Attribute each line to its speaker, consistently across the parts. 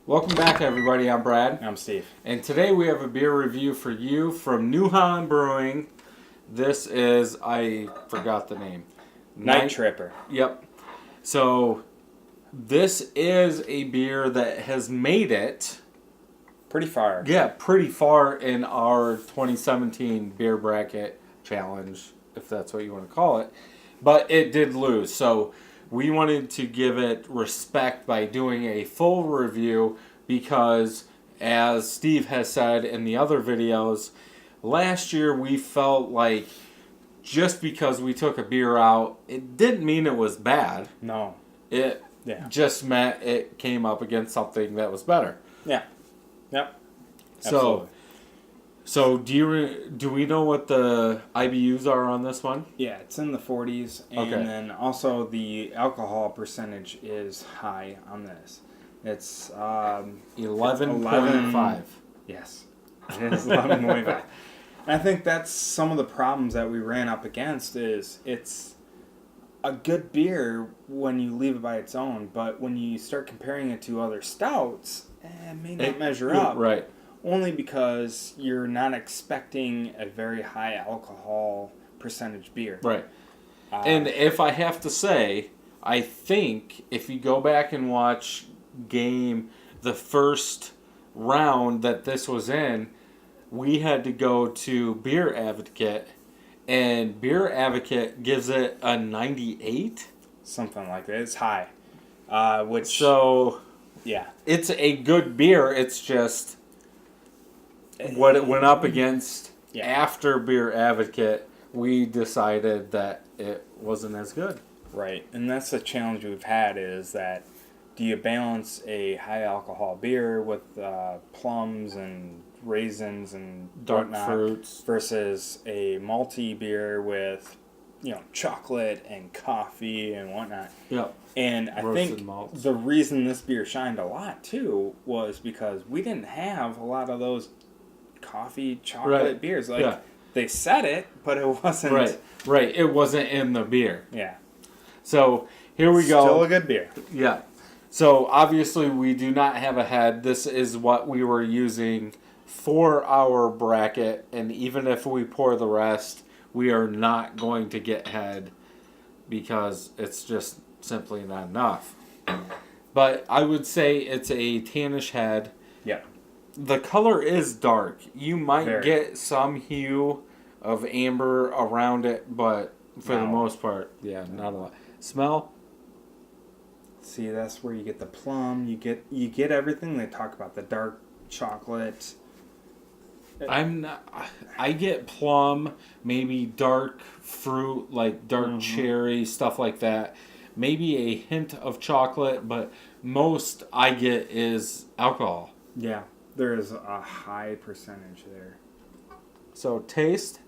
Speaker 1: Welcome back, everybody. I'm Brad.
Speaker 2: I'm Steve.
Speaker 1: And today we have a beer review for you from New Holland Brewing. This is, I forgot the name.
Speaker 2: Night Tripper.
Speaker 1: Yep. So, this is a beer that has made it
Speaker 2: pretty far.
Speaker 1: Yeah, pretty far in our 2017 beer bracket challenge, if that's what you want to call it. But it did lose. So, we wanted to give it respect by doing a full review because, as Steve has said in the other videos, last year we felt like just because we took a beer out, it didn't mean it was bad.
Speaker 2: No.
Speaker 1: It just meant it came up against something that was better.
Speaker 2: Yeah. Yep. Absolutely.
Speaker 1: So do we know what the IBUs are on this one?
Speaker 2: Yeah, it's in the 40s, and then also the alcohol percentage is high on this. It's
Speaker 1: 11.5.
Speaker 2: Yes, it is 11.5. And I think that's some of the problems that we ran up against. Is it's a good beer when you leave it by its own, but when you start comparing it to other stouts, it may not measure up.
Speaker 1: Right.
Speaker 2: Only because you're not expecting a very high alcohol percentage beer.
Speaker 1: Right. And if I have to say, I think if you go back and watch the first round that this was in, we had to go to Beer Advocate, and Beer Advocate gives it a 98?
Speaker 2: Something like that. It's high.
Speaker 1: It's a good beer. It's just what it went up against after Beer Advocate, we decided that it wasn't as good.
Speaker 2: Right, and that's the challenge we've had is that do you balance a high alcohol beer with plums and raisins and
Speaker 1: dark fruits
Speaker 2: versus a malty beer with chocolate and coffee and whatnot.
Speaker 1: Yep.
Speaker 2: And I think the reason this beer shined a lot too was because we didn't have a lot of those coffee chocolate beers. They said it, but it wasn't.
Speaker 1: Right. It wasn't in the beer.
Speaker 2: Yeah.
Speaker 1: So here we go.
Speaker 2: Still a good beer.
Speaker 1: Yeah. So obviously we do not have a head. This is what we were using for our bracket, and even if we pour the rest, we are not going to get head because it's just simply not enough. But I would say it's a tannish head.
Speaker 2: Yeah.
Speaker 1: The color is dark. You might get some hue of amber around it, but for the most part, not a lot. Smell?
Speaker 2: See, that's where you get the plum. You get everything they talk about. The dark chocolate.
Speaker 1: I get plum, maybe dark fruit, like dark cherry, stuff like that. Maybe a hint of chocolate, but most I get is alcohol.
Speaker 2: Yeah, there is a high percentage there.
Speaker 1: So taste.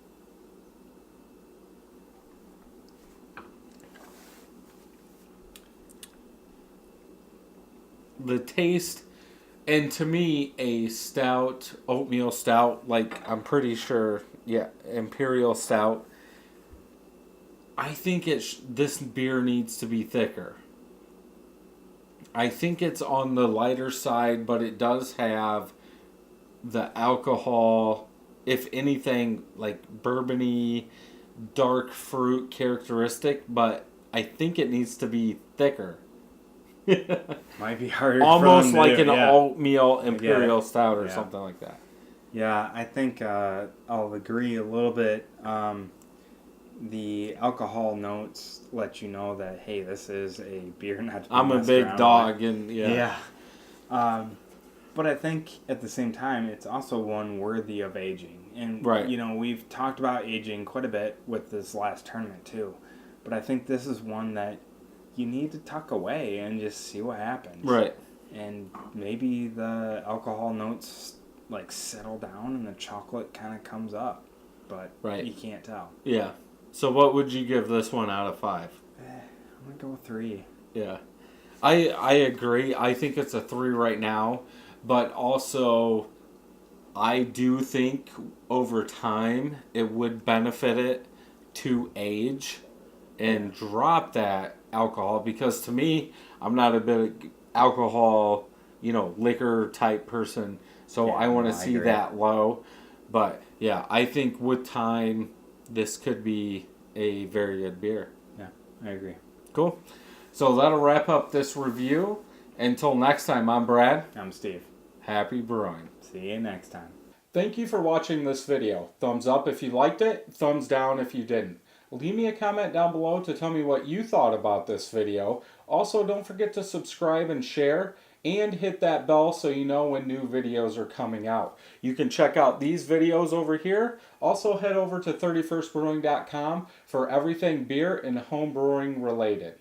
Speaker 1: The taste, and to me, a stout, oatmeal stout, like I'm pretty sure, imperial stout. I think this beer needs to be thicker. I think it's on the lighter side, but it does have the alcohol, if anything, like bourbony, dark fruit characteristic, but I think it needs to be thicker.
Speaker 2: Might be harder.
Speaker 1: Almost like an oatmeal imperial stout or something like that.
Speaker 2: Yeah, I think I'll agree a little bit. The alcohol notes let you know that, hey, this is a beer not to be
Speaker 1: I'm a big dog, and
Speaker 2: but I think at the same time, it's also one worthy of aging. And we've talked about aging quite a bit with this last tournament too. But I think this is one that you need to tuck away and just see what happens.
Speaker 1: Right.
Speaker 2: And maybe the alcohol notes settle down and the chocolate kind of comes up. But you can't tell.
Speaker 1: Yeah. So what would you give this one out of 5?
Speaker 2: I'm going to go 3.
Speaker 1: Yeah. I agree. I think it's a 3 right now. But also, I do think over time it would benefit it to age and drop that alcohol, because to me, I'm not a big alcohol liquor type person. So
Speaker 2: Yeah,
Speaker 1: I want to
Speaker 2: no, I
Speaker 1: see
Speaker 2: agree.
Speaker 1: that low. But yeah, I think with time, this could be a very good beer.
Speaker 2: Yeah, I agree.
Speaker 1: Cool. So that'll wrap up this review. Until next time, I'm Brad.
Speaker 2: I'm Steve.
Speaker 1: Happy brewing.
Speaker 2: See you next time.
Speaker 1: Thank you for watching this video. Thumbs up if you liked it, thumbs down if you didn't. Leave me a comment down below to tell me what you thought about this video. Also, don't forget to subscribe and share, and hit that bell so you know when new videos are coming out. You can check out these videos over here. Also, head over to 31stbrewing.com for everything beer and home brewing related.